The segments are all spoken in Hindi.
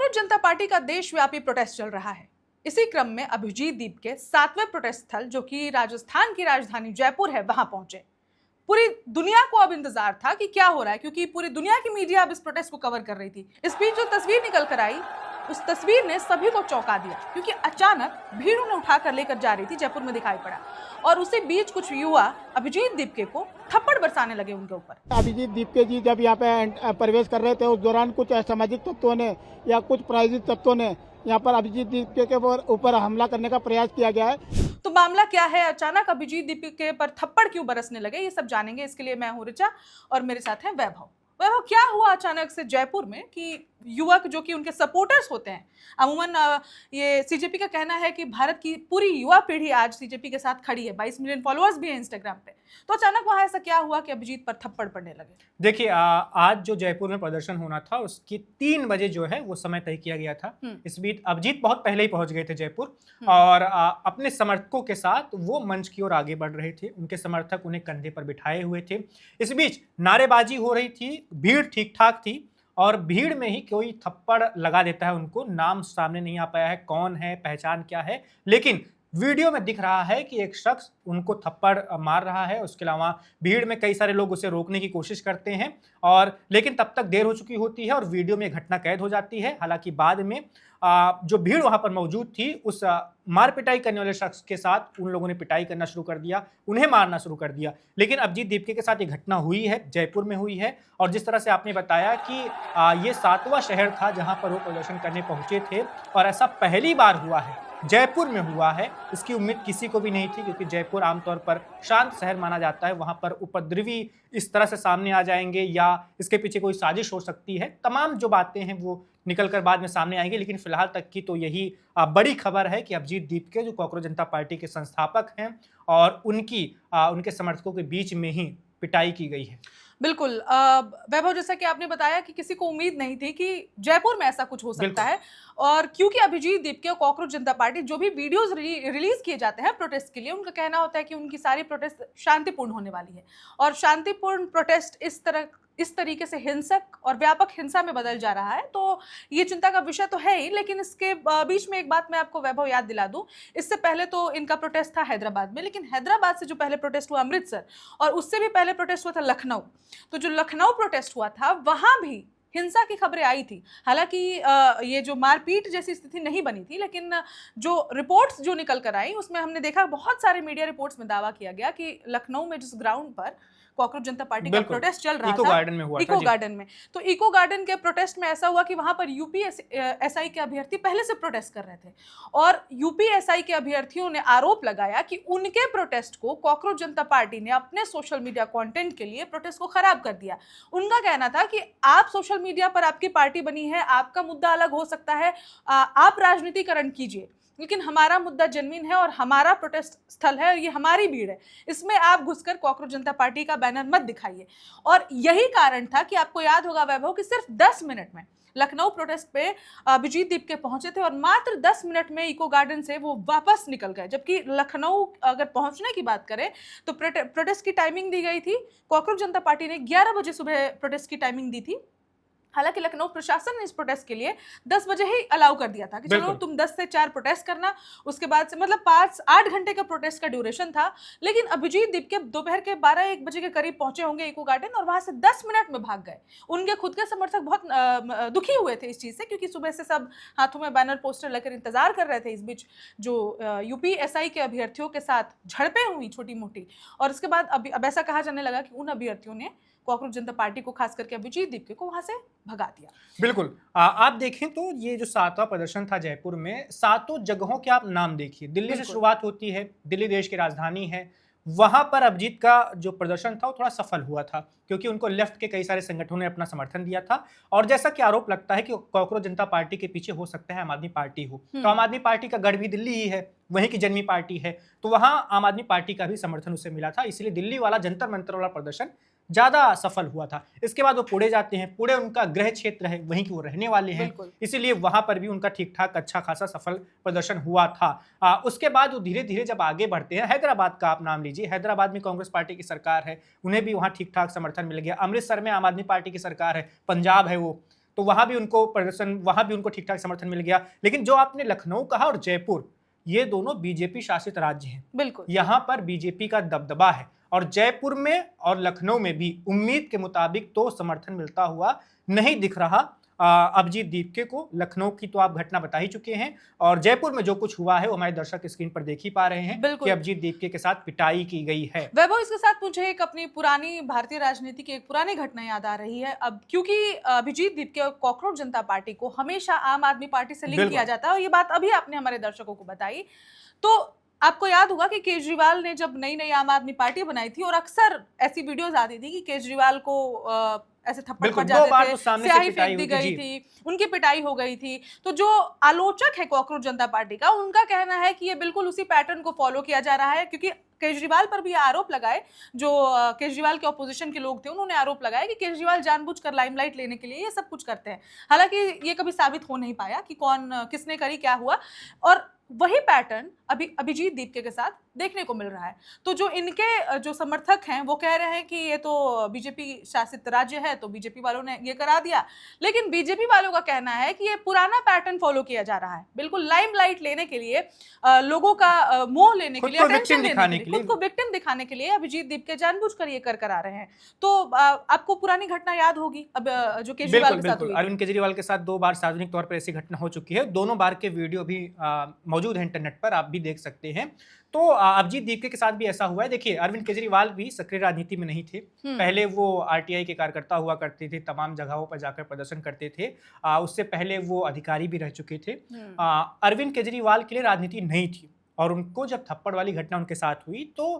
कॉकरोच जनता पार्टी का देशव्यापी प्रोटेस्ट चल रहा है। इसी क्रम में अभिजीत दीप के 7वें प्रोटेस्ट स्थल जो कि राजस्थान की राजधानी जयपुर है, वहां पहुंचे। पूरी दुनिया को अब इंतजार था कि क्या हो रहा है, क्योंकि पूरी दुनिया की मीडिया अब इस प्रोटेस्ट को कवर कर रही थी। इस बीच जो तस्वीर निकल कर आई, उस तस्वीर ने सभी को चौंका दिया, क्योंकि अचानक भीड़ उन्हें उठाकर लेकर जा रही थी, जयपुर में दिखाई पड़ा। और उसी बीच कुछ युवा अभिजीत दीपके को थप्पड़ बरसाने लगे उनके ऊपर। अभिजीत दीपके जी जब यहाँ पे प्रवेश कर रहे थे, उस दौरान कुछ असामाजिक तत्वों ने या कुछ प्रायोजित तत्वों ने यहाँ पर अभिजीत दीपके के ऊपर हमला करने का प्रयास किया गया है। तो मामला क्या है, अचानक अभिजीत दीपके पर थप्पड़ क्यों बरसने लगे, ये सब जानेंगे। इसके लिए मैं हूं ऋचा और मेरे साथ हैं वैभव। वैभव, क्या हुआ अचानक से जयपुर में कि युवक जो कि उनके सपोर्टर्स होते हैं, अमूमन ये सीजेपी का कहना है कि भारत की पूरी युवा पीढ़ी आज सीजेपी के साथ खड़ी है, 22 मिलियन फॉलोअर्स भी हैं इंस्टाग्राम पे, तो अचानक वहां ऐसा क्या हुआ कि अभिजीत पर थप्पड़ पड़ने लगे? देखिए, आज जो जयपुर में प्रदर्शन होना था उसकी 3 बजे जो है वो समय तय किया गया था। इस बीच अभिजीत बहुत पहले ही पहुंच गए थे जयपुर और अपने समर्थकों के साथ वो मंच की ओर आगे बढ़ रहे थे। उनके समर्थक उन्हें कंधे पर बिठाए हुए थे। इस बीच नारेबाजी हो रही थी, भीड़ ठीक ठाक थी और भीड़ में ही कोई थप्पड़ लगा देता है उनको। नाम सामने नहीं आ पाया है, कौन है, पहचान क्या है, लेकिन वीडियो में दिख रहा है कि एक शख्स उनको थप्पड़ मार रहा है। उसके अलावा भीड़ में कई सारे लोग उसे रोकने की कोशिश करते हैं और लेकिन तब तक देर हो चुकी होती है और वीडियो में घटना कैद हो जाती है। हालांकि बाद में जो भीड़ वहां पर मौजूद थी, उस मार पिटाई करने वाले शख्स के साथ उन लोगों ने पिटाई करना शुरू कर दिया, उन्हें मारना शुरू कर दिया। लेकिन अभिजीत दीपके के साथ ये घटना हुई है, जयपुर में हुई है। और जिस तरह से आपने बताया कि ये 7वां शहर था जहां पर वो प्रदर्शन करने पहुंचे थे और ऐसा पहली बार हुआ है, जयपुर में हुआ है। इसकी उम्मीद किसी को भी नहीं थी, क्योंकि जयपुर आमतौर पर शांत शहर माना जाता है। वहां पर उपद्रवी इस तरह से सामने आ जाएंगे या इसके पीछे कोई साजिश हो सकती है, तमाम जो बातें हैं वो निकलकर बाद में सामने आएंगी। लेकिन फिलहाल तक की तो यही बड़ी खबर है कि अभिजीत दीपके जो कॉकरोच जनता पार्टी के संस्थापक हैं और उनके समर्थकों के बीच में ही पिटाई की गई है। बिल्कुल वैभव, जैसा कि आपने बताया कि किसी को उम्मीद नहीं थी कि जयपुर में ऐसा कुछ हो सकता है। और क्योंकि अभिजीत दीपके और कॉकरोच जनता पार्टी जो भी वीडियोस रिलीज किए जाते हैं प्रोटेस्ट के लिए, उनका कहना होता है कि उनकी सारी प्रोटेस्ट शांतिपूर्ण होने वाली है। और शांतिपूर्ण प्रोटेस्ट इस तरीके से हिंसक और व्यापक हिंसा में बदल जा रहा है, तो ये चिंता का विषय तो है ही। लेकिन इसके बीच में एक बात मैं आपको वैभव याद दिला दूं, इससे पहले तो इनका प्रोटेस्ट था हैदराबाद में, लेकिन हैदराबाद से जो पहले प्रोटेस्ट हुआ अमृतसर, और उससे भी पहले प्रोटेस्ट हुआ था लखनऊ। तो जो लखनऊ प्रोटेस्ट हुआ था वहां भी हिंसा की खबरें आई थी। हालांकि ये जो मारपीट जैसी स्थिति नहीं बनी थी, लेकिन जो रिपोर्ट्स जो निकल कर आई उसमें हमने देखा, बहुत सारे मीडिया रिपोर्ट्स में दावा किया गया कि लखनऊ में जिस ग्राउंड पर कॉकरोच जनता पार्टी का प्रोटेस्ट चल रहा था, इको गार्डन में हुआ था। इको गार्डन में, तो इको गार्डन के प्रोटेस्ट में ऐसा हुआ कि वहां पर यूपीएसआई के अभ्यर्थी पहले से प्रोटेस्ट कर रहे थे और यूपीएसआई के अभ्यर्थियों ने आरोप लगाया कि उनके प्रोटेस्ट को कॉकरोच जनता पार्टी ने अपने सोशल मीडिया कंटेंट के लिए प्रोटेस्ट को खराब कर दिया। उनका कहना था कि आप सोशल मीडिया पर, आपकी पार्टी बनी है, आपका मुद्दा अलग हो सकता है, आप राजनीतिकरण कीजिए, लेकिन हमारा मुद्दा जेन्युइन है और हमारा प्रोटेस्ट स्थल है और ये हमारी भीड़ है, इसमें आप घुसकर कॉकरोच जनता पार्टी का बैनर मत दिखाइए। और यही कारण था कि आपको याद होगा वैभव कि सिर्फ 10 मिनट में लखनऊ प्रोटेस्ट पे अभिजीत दीपके पहुंचे थे और मात्र 10 मिनट में इको गार्डन से वो वापस निकल गए। जबकि लखनऊ अगर पहुंचने की बात करें तो प्रोटेस्ट की टाइमिंग दी गई थी, कॉकरोच जनता पार्टी ने 11 बजे सुबह प्रोटेस्ट की टाइमिंग दी थी। हालांकि लखनऊ प्रशासन ने इस प्रोटेस्ट के लिए 10 बजे ही अलाउ कर दिया था कि चलो तुम 10 से 4 प्रोटेस्ट करना। उसके बाद से मतलब 5-8 घंटे का प्रोटेस्ट का ड्यूरेशन था। लेकिन अभिजीत दीपके दोपहर के 12-1 बजे के करीब पहुंचे होंगे इको गार्डन और वहां से 10 मिनट में भाग गए। उनके खुद के समर्थक बहुत दुखी हुए थे इस चीज से, क्योंकि सुबह से सब हाथों में बैनर पोस्टर लेकर इंतजार कर रहे थे। इस बीच जो यूपीएसआई के अभ्यर्थियों के साथ झड़पें हुई छोटी मोटी, और उसके बाद अब ऐसा कहा जाने लगा कि उन अभ्यर्थियों ने कॉकरोच जनता पार्टी को, खास करके अभिजीत दीपके को, वहां से भगा दिया। बिल्कुल, आप देखें तो ये जो 7वां प्रदर्शन था जयपुर में, 7 जगहों के आप नाम देखिए। दिल्ली से शुरुआत होती है, दिल्ली देश की राजधानी है। वहां पर अभिजीत का जो प्रदर्शन था वो थोड़ा सफल हुआ था, क्योंकि उनको लेफ्ट के कई सारे संगठनों ने अपना समर्थन दिया था। और जैसा कि आरोप लगता है कि कॉकरोच जनता पार्टी के पीछे हो सकता है आम आदमी पार्टी हो, तो आम आदमी पार्टी का गढ़ भी दिल्ली ही है, वहीं की जन्मी पार्टी है, तो वहां आम आदमी पार्टी का भी समर्थन उसे मिला था। इसलिए दिल्ली वाला जंतर मंतर वाला प्रदर्शन ज्यादा सफल हुआ था। इसके बाद वो पुणे जाते हैं, पुणे उनका गृह क्षेत्र है, वहीं के वो रहने वाले हैं, इसीलिए वहां पर भी उनका ठीक ठाक अच्छा खासा सफल प्रदर्शन हुआ था। उसके बाद वो धीरे धीरे जब आगे बढ़ते हैं, हैदराबाद का आप नाम लीजिए, हैदराबाद में कांग्रेस पार्टी की सरकार है, उन्हें भी वहां ठीक ठाक समर्थन मिल गया। अमृतसर में आम आदमी पार्टी की सरकार है, पंजाब है वो, तो वहां भी उनको प्रदर्शन, वहां भी उनको ठीक ठाक समर्थन मिल गया। लेकिन जो आपने लखनऊ कहा और जयपुर, ये दोनों बीजेपी शासित राज्य हैं, बिल्कुल यहाँ पर बीजेपी का दबदबा है और जयपुर में और लखनऊ में भी उम्मीद के मुताबिक तो समर्थन मिलता हुआ नहीं दिख रहा अभिजीत दीपके को। लखनऊ की तो आप घटना बता ही चुके हैं और जयपुर में जो कुछ हुआ है वो हमारे दर्शक स्क्रीन पर देख ही पा रहे हैं बिल्कुल। कि अभिजीत दीपके के साथ पिटाई की गई है। वैभव, इसके साथ मुझे एक अपनी पुरानी भारतीय राजनीति की एक पुरानी घटना याद आ रही है अब, क्योंकि अभिजीत दीपके और कॉकरोच जनता पार्टी को हमेशा आम आदमी पार्टी से लिंक बिल्कुल। किया जाता है और ये बात अभी आपने हमारे दर्शकों को बताई। तो आपको याद होगा कि केजरीवाल ने जब नई नई आम आदमी पार्टी बनाई थी और अक्सर ऐसी वीडियोस आती थी कि केजरीवाल को ऐसे थप्पड़ बिल्कुल, पड़ 2 जाते बार थे, तो सामने से स्याही पिटाई फेंक दी हुई थी, गई जी। थी, उनकी पिटाई हो गई थी। तो जो आलोचक है कॉकरोच जनता पार्टी का, उनका कहना है कि ये बिल्कुल उसी पैटर्न को फॉलो किया जा रहा है, क्योंकि केजरीवाल पर भी आरोप लगाए, जो केजरीवाल के ऑपोजिशन के लोग थे उन्होंने आरोप लगाया कि केजरीवाल जानबूझकर लाइमलाइट लेने के लिए ये सब कुछ करते हैं। हालांकि ये कभी साबित हो नहीं पाया कि कौन किसने करी, क्या हुआ, और वही पैटर्न अभी अभिजीत दीपके के साथ देखने को मिल रहा है। तो जो इनके जो समर्थक हैं वो कह रहे हैं कि ये तो बीजेपी शासित राज्य है तो बीजेपी वालों ने ये करा दिया, लेकिन बीजेपी वालों का कहना है कि ये पुराना पैटर्न फॉलो किया जा रहा है, बिल्कुल लाइमलाइट लेने के लिए, लोगों का मोह लेने के लिए, अटेंशन लेने के लिए, खुद को विक्टिम दिखाने के लिए अभिजीत दीपके जानबूझकर ये कर आ रहे हैं। तो आपको पुरानी घटना याद होगी अब जो केजरीवाल के साथ हुई। अरविंद केजरीवाल के साथ 2 बार सार्वजनिक तौर पर ऐसी घटना हो चुकी है। दोनों बार के वीडियो भी मौजूद है इंटरनेट पर, आप भी देख सकते हैं। तो अभिजीत दीपके के साथ भी ऐसा हुआ है। देखिए, अरविंद केजरीवाल भी सक्रिय राजनीति में नहीं थे। पहले वो आरटीआई के कार्यकर्ता हुआ करते थे, तमाम जगहों पर जाकर प्रदर्शन करते थे। उससे पहले वो अधिकारी भी रह चुके थे। अरविंद केजरीवाल के लिए राजनीति नहीं थी और उनको जब थप्पड़ वाली घटना उनके साथ हुई तो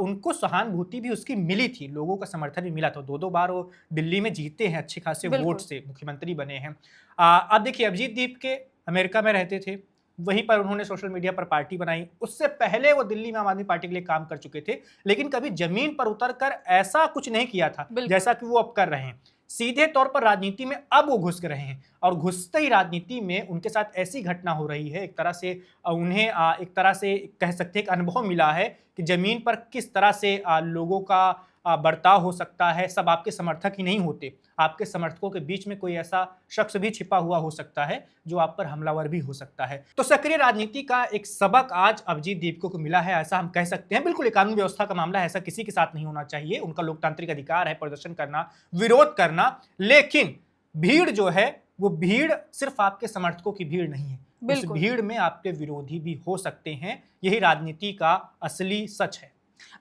उनको सहानुभूति भी उसकी मिली थी, लोगों का समर्थन भी मिला था। 2-2 बार वो दिल्ली में जीते हैं अच्छे खासे वोट से, मुख्यमंत्री बने हैं। अब देखिए, अभिजीत दीपके अमेरिका में रहते थे, वहीं पर उन्होंने सोशल मीडिया पर पार्टी बनाई। उससे पहले वो दिल्ली में आम आदमी पार्टी के लिए काम कर चुके थे, लेकिन कभी जमीन पर उतरकर ऐसा कुछ नहीं किया था जैसा कि वो अब कर रहे हैं। सीधे तौर पर राजनीति में अब वो घुस रहे हैं और घुसते ही राजनीति में उनके साथ ऐसी घटना हो रही है, एक तरह से उन्हें एक तरह से कह सकते हैं एक अनुभव मिला है कि जमीन पर किस तरह से लोगों का बर्ताव हो सकता है। सब आपके समर्थक ही नहीं होते, आपके समर्थकों के बीच में कोई ऐसा शख्स भी छिपा हुआ हो सकता है जो आप पर हमलावर भी हो सकता है। तो सक्रिय राजनीति का एक सबक आज अभिजीत दीपके को मिला है, ऐसा हम कह सकते हैं। बिल्कुल, एक कानून व्यवस्था का मामला है, ऐसा किसी के साथ नहीं होना चाहिए। उनका लोकतांत्रिक अधिकार है प्रदर्शन करना, विरोध करना, लेकिन भीड़ जो है वो भीड़ सिर्फ आपके समर्थकों की भीड़ नहीं है, उस भीड़ में आपके विरोधी भी हो सकते हैं। यही राजनीति का असली सच है।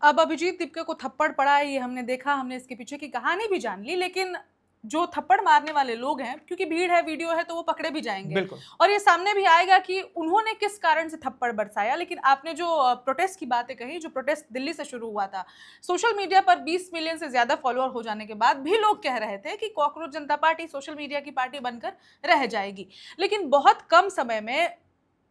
अब अभिजीत दीपके को थप्पड़ पड़ा है, ये हमने देखा, हमने इसके पीछे की कहानी भी जान ली, लेकिन जो थप्पड़ मारने वाले लोग हैं, क्योंकि भीड़ है, वीडियो है, तो वो पकड़े भी जाएंगे और ये सामने भी आएगा कि उन्होंने किस कारण से थप्पड़ बरसाया। लेकिन आपने जो प्रोटेस्ट की बातें कही, जो प्रोटेस्ट दिल्ली से शुरू हुआ था, सोशल मीडिया पर 20 मिलियन से ज्यादा फॉलोअर हो जाने के बाद भी लोग कह रहे थे कि कॉकरोच जनता पार्टी सोशल मीडिया की पार्टी बनकर रह जाएगी। लेकिन बहुत कम समय में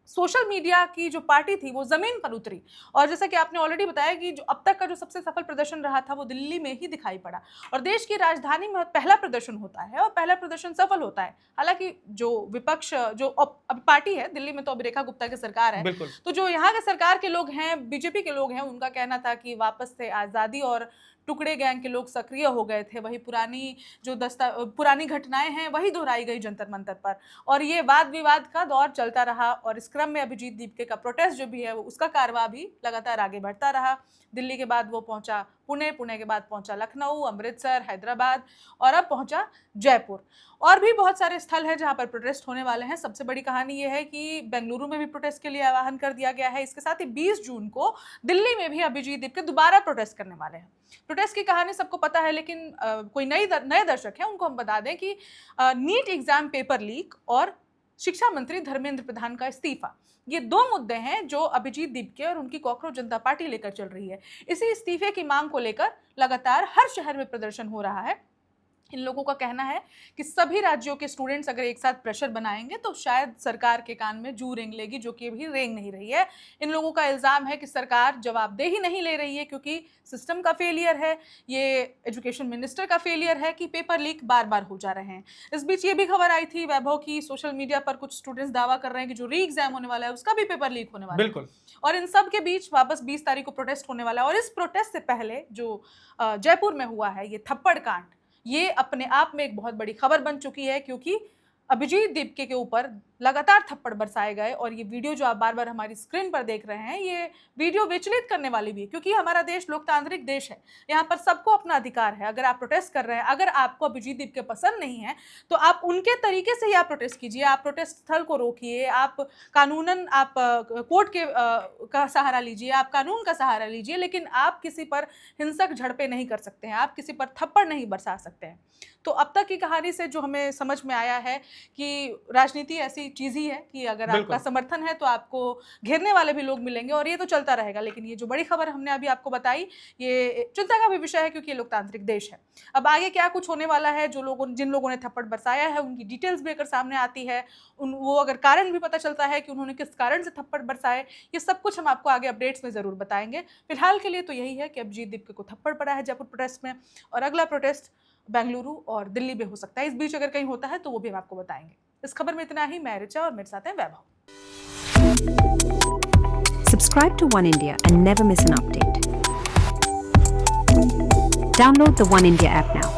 सोशल मीडिया की जो पार्टी थी वो जमीन पर उतरी और जैसा कि आपने ऑलरेडी बताया कि जो अब तक का जो सबसे सफल प्रदर्शन रहा था वो दिल्ली में ही दिखाई पड़ा और देश की राजधानी में पहला प्रदर्शन होता है और पहला प्रदर्शन सफल होता है। हालांकि जो विपक्ष जो अब पार्टी है दिल्ली में, तो अब रेखा गुप्ता की सरकार है, तो जो यहाँ के सरकार के लोग हैं, बीजेपी के लोग हैं, उनका कहना था कि वापस से आज़ादी और टुकड़े गैंग के लोग सक्रिय हो गए थे। वही पुरानी घटनाएं हैं वही दोहराई गई जंतर मंतर पर और ये वाद विवाद का दौर चलता रहा और इस क्रम में अभिजीत दीपके का प्रोटेस्ट जो भी है उसका कारवां भी लगातार आगे बढ़ता रहा। दिल्ली के बाद वो पहुंचा पुणे, पुणे के बाद पहुंचा लखनऊ, अमृतसर, हैदराबाद और अब पहुंचा जयपुर। और भी बहुत सारे स्थल हैं जहां पर प्रोटेस्ट होने वाले हैं। सबसे बड़ी कहानी ये है कि बेंगलुरु में भी प्रोटेस्ट के लिए आह्वान कर दिया गया है। इसके साथ ही 20 जून को दिल्ली में भी अभिजीत दीपके दोबारा प्रोटेस्ट करने वाले हैं। प्रोटेस्ट की कहानी सबको पता है, लेकिन कोई नए दर्शक हैं उनको हम बता दें कि नीट एग्जाम पेपर लीक और शिक्षा मंत्री धर्मेंद्र प्रधान का इस्तीफा, ये 2 मुद्दे हैं जो अभिजीत दीपके और उनकी कॉकरोच जनता पार्टी लेकर चल रही है। इसी इस्तीफे की मांग को लेकर लगातार हर शहर में प्रदर्शन हो रहा है। इन लोगों का कहना है कि सभी राज्यों के स्टूडेंट्स अगर एक साथ प्रेशर बनाएंगे तो शायद सरकार के कान में जू रेंग लेगी, जो कि अभी रेंग नहीं रही है। इन लोगों का इल्जाम है कि सरकार जवाबदेही नहीं ले रही है क्योंकि सिस्टम का फेलियर है, ये एजुकेशन मिनिस्टर का फेलियर है कि पेपर लीक बार बार हो जा रहे हैं। इस बीच ये भी खबर आई थी वैभव की सोशल मीडिया पर कुछ स्टूडेंट्स दावा कर रहे हैं कि जो री एग्जाम होने वाला है उसका भी पेपर लीक होने वाला है। और इन सब के बीच वापस 20 तारीख को प्रोटेस्ट होने वाला है और इस प्रोटेस्ट से पहले जो जयपुर में हुआ है ये थप्पड़ कांड, ये अपने आप में एक बहुत बड़ी खबर बन चुकी है, क्योंकि अभिजीत दीपके के ऊपर लगातार थप्पड़ बरसाए गए। और ये वीडियो जो आप बार बार हमारी स्क्रीन पर देख रहे हैं, ये वीडियो विचलित करने वाली भी है, क्योंकि हमारा देश लोकतांत्रिक देश है। यहाँ पर सबको अपना अधिकार है। अगर आप प्रोटेस्ट कर रहे हैं, अगर आपको अभिजीत दीपके पसंद नहीं है, तो आप उनके तरीके से ही आप प्रोटेस्ट कीजिए। आप प्रोटेस्ट स्थल को रोकिए, आप कानूनन आप कोर्ट के का सहारा लीजिए, आप कानून का सहारा लीजिए, लेकिन आप किसी पर हिंसक झड़पें नहीं कर सकते हैं, आप किसी पर थप्पड़ नहीं बरसा सकते हैं। तो अब तक की कहानी से जो हमें समझ में आया है कि राजनीति ऐसी चीज ही है कि अगर आपका समर्थन है तो आपको घेरने वाले भी लोग मिलेंगे, और ये तो चलता रहेगा। लेकिन ये जो बड़ी खबर हमने अभी आपको बताई, ये चिंता का भी विषय है, क्योंकि ये लोकतांत्रिक देश है। अब आगे क्या कुछ होने वाला है, जिन लोगों ने थप्पड़ बरसाया है उनकी डिटेल्स भी अगर सामने आती है, वो अगर कारण भी पता चलता है कि उन्होंने किस कारण से थप्पड़ बरसाए, ये सब कुछ हम आपको आगे अपडेट्स में जरूर बताएंगे। फिलहाल के लिए तो यही है कि अभिजीत दीपके को थप्पड़ पड़ा है जयपुर प्रोटेस्ट में, और अगला प्रोटेस्ट बेंगलुरु और दिल्ली में हो सकता है। इस बीच अगर कहीं होता है तो वो भी हम आपको बताएंगे। इस खबर में इतना ही। मैं ऋचा और मेरे साथ हैं वैभव। Subscribe to One India and never miss an update. Download the One India app now.